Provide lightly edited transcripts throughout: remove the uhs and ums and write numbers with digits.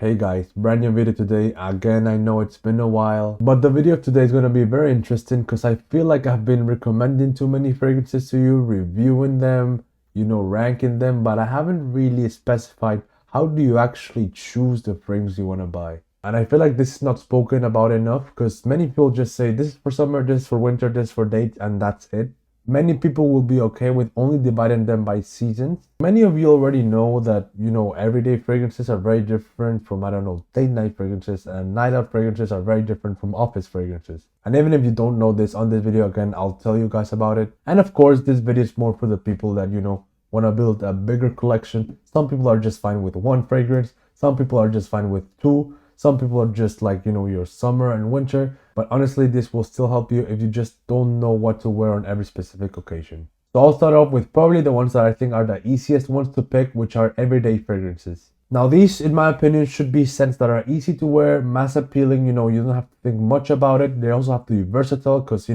Hey guys, brand new video today. Again, I know it's been a while, but the video today is going to be very interesting because I feel like I've been recommending too many fragrances to you, reviewing them, ranking them, but I haven't really specified how do you actually choose the fragrance you want to buy. And I feel like this is not spoken about enough because many people just say this is for summer, this is for winter, this is for date, and that's it. Many people will be okay with only dividing them by seasons. Many of you already know that, everyday fragrances are very different from, date night fragrances, and night out fragrances are very different from office fragrances. And even if you don't know this, on this video again, I'll tell you guys about it. And of course, this video is more for the people that, want to build a bigger collection. Some people are just fine with one fragrance. Some people are just fine with two. Some people are just like, your summer and winter. But honestly, this will still help you if you just don't know what to wear on every specific occasion. So I'll start off with probably the ones that I think are the easiest ones to pick, which are everyday fragrances. Now these, in my opinion, should be scents that are easy to wear, mass appealing, you don't have to think much about it. They also have to be versatile because,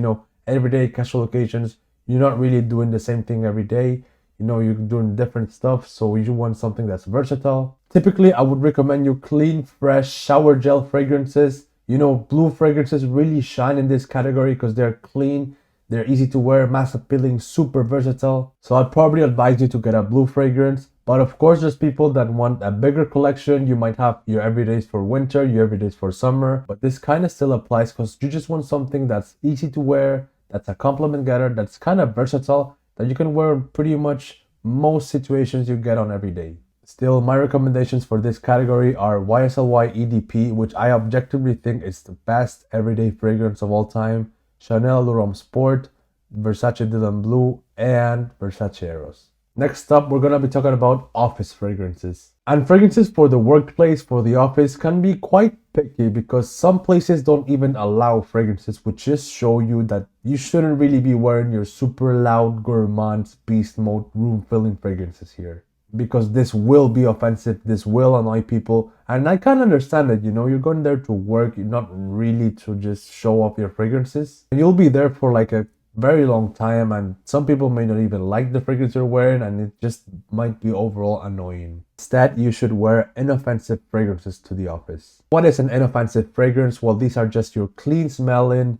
everyday casual occasions, you're not really doing the same thing every day. You're doing different stuff, so you want something that's versatile. Typically, I would recommend you clean, fresh, shower gel fragrances. Blue fragrances really shine in this category because they're clean, they're easy to wear, mass appealing, super versatile. So I'd probably advise you to get a blue fragrance. But of course, there's people that want a bigger collection. You might have your everydays for winter, your everydays for summer. But this kind of still applies because you just want something that's easy to wear, that's a compliment getter, that's kind of versatile, that you can wear pretty much most situations you get on every day. Still, my recommendations for this category are YSL EDP, which I objectively think is the best everyday fragrance of all time, Chanel L'Homme Sport, Versace Dylan Blue, and Versace Eros. Next up, we're going to be talking about office fragrances. And fragrances for the workplace, for the office, can be quite picky because some places don't even allow fragrances, which just show you that you shouldn't really be wearing your super loud gourmand beast mode room filling fragrances here. Because this will be offensive, this will annoy people, and I can understand it. You're going there to work, you're not really to just show off your fragrances. And you'll be there for like a very long time, and some people may not even like the fragrance you're wearing, and it just might be overall annoying. Instead, you should wear inoffensive fragrances to the office. What is an inoffensive fragrance? Well, these are just your clean smelling,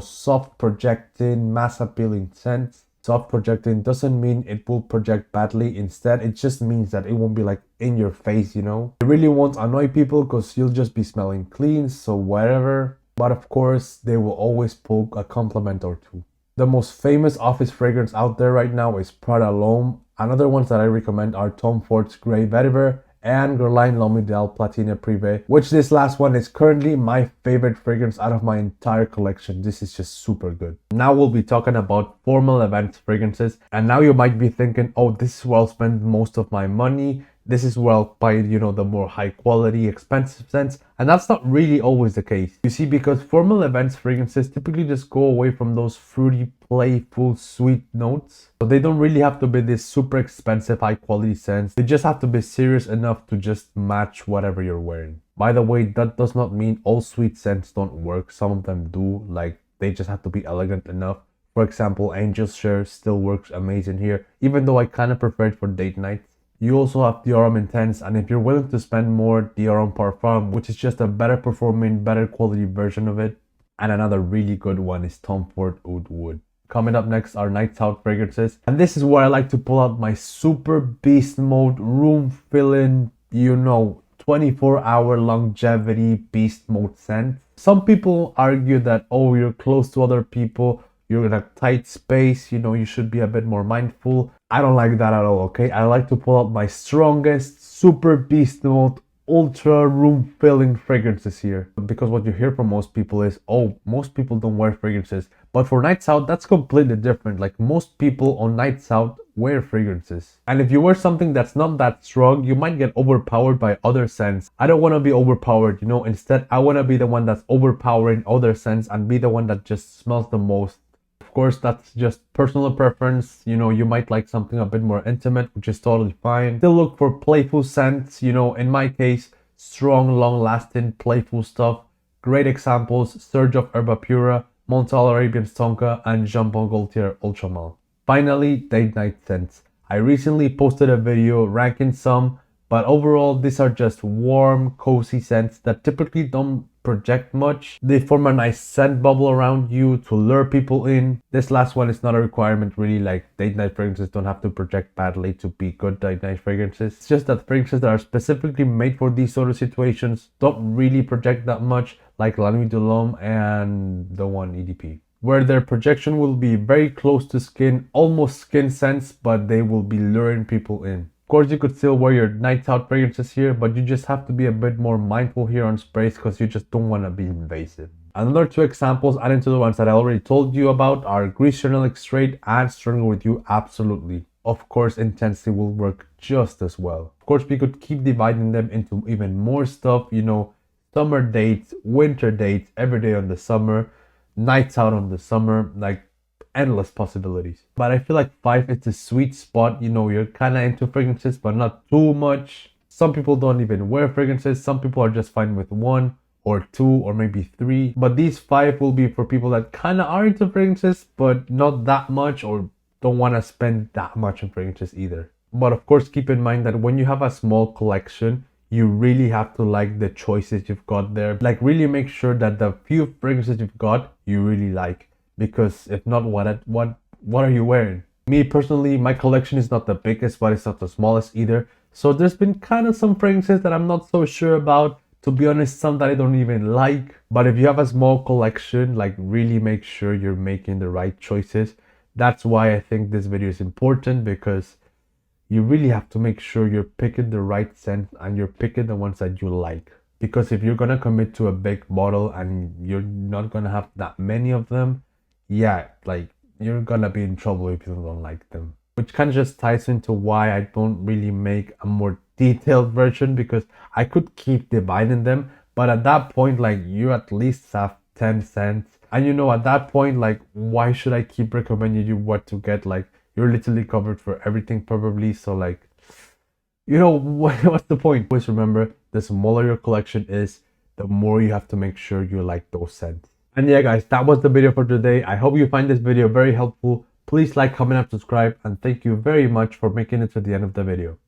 soft projecting, mass appealing scents. Soft projecting doesn't mean it will project badly. Instead, it just means that it won't be like in your face, It really won't annoy people because you'll just be smelling clean, so whatever. But of course, they will always poke a compliment or two. The most famous office fragrance out there right now is Prada L'Homme. Another ones that I recommend are Tom Ford's Grey Vetiver and Guerlain L'Homme Ideal Platine Privé, which this last one is currently my favorite fragrance out of my entire collection. This is just super good. Now we'll be talking about formal event fragrances, and now you might be thinking, oh, this is where I'll spend most of my money. This is where I'll buy, the more high quality, expensive scents. And that's not really always the case. You see, because formal events fragrances typically just go away from those fruity, playful, sweet notes. So they don't really have to be this super expensive, high quality scents. They just have to be serious enough to just match whatever you're wearing. By the way, that does not mean all sweet scents don't work. Some of them do, like they just have to be elegant enough. For example, Angel's Share still works amazing here, even though I kind of prefer it for date nights. You also have Dior Intense, and if you're willing to spend more, Dior Parfum, which is just a better performing, better quality version of it. And another really good one is Tom Ford Oud Wood. Coming up next are Nights Out fragrances, and this is where I like to pull out my super beast mode, room filling, 24-hour longevity beast mode scent. Some people argue that, oh, you're close to other people, you're in a tight space, you should be a bit more mindful. I don't like that at all, okay? I like to pull out my strongest, super beast mode, ultra room filling fragrances here. Because what you hear from most people is, oh, most people don't wear fragrances. But for nights out, that's completely different. Like most people on nights out wear fragrances. And if you wear something that's not that strong, you might get overpowered by other scents. I don't want to be overpowered, Instead, I want to be the one that's overpowering other scents and be the one that just smells the most. Of course, that's just personal preference. You might like something a bit more intimate, which is totally fine. Still look for playful scents. In my case, strong, long-lasting, playful stuff. Great examples, Surge of Herba Pura, Montal Arabian Stonka, and Jambon Gaultier Ultra Male. Finally, date night scents. I recently posted a video ranking some, But overall, these are just warm, cozy scents that typically don't project much. They form a nice scent bubble around you to lure people in. This last one is not a requirement really, like date night fragrances don't have to project badly to be good date night fragrances. It's just that fragrances that are specifically made for these sort of situations don't really project that much, like La Nuit de l'Homme and the one EDP, where their projection will be very close to skin, almost skin scents, but they will be luring people in. Of course, you could still wear your nights out fragrances here, but you just have to be a bit more mindful here on sprays because you just don't want to be invasive. Another two examples adding to the ones that I already told you about are Grease Journalic Straight and Stronger With You Absolutely. Of course, Intensity will work just as well. Of course, we could keep dividing them into even more stuff, you know, summer dates, winter dates, every day on the summer, nights out on the summer, like endless possibilities. But I feel like 5 is the sweet spot. You know, you're kind of into fragrances, but not too much. Some people don't even wear fragrances. Some people are just fine with 1 or 2 or maybe 3. But these 5 will be for people that kind of are into fragrances, but not that much, or don't want to spend that much on fragrances either. But of course, keep in mind that when you have a small collection, you really have to like the choices you've got there. Like really make sure that the few fragrances you've got, you really like. Because if not, what are you wearing? Me personally, my collection is not the biggest, but it's not the smallest either. So there's been kind of some fragrances that I'm not so sure about. To be honest, some that I don't even like. But if you have a small collection, like really make sure you're making the right choices. That's why I think this video is important, because you really have to make sure you're picking the right scent and you're picking the ones that you like. Because if you're gonna commit to a big bottle and you're not gonna have that many of them, yeah, like you're gonna be in trouble if you don't like them. Which kind of just ties into why I don't really make a more detailed version, because I could keep dividing them, but at that point, like, you at least have 10 cents. And you know, at that point, like, why should I keep recommending you what to get? Like, you're literally covered for everything probably. So like, you know, what's the point? Always remember, the smaller your collection is, the more you have to make sure you like those scents. And yeah guys, that was the video for today. I hope you find this video very helpful. Please like, comment, and subscribe, and thank you very much for making it to the end of the video.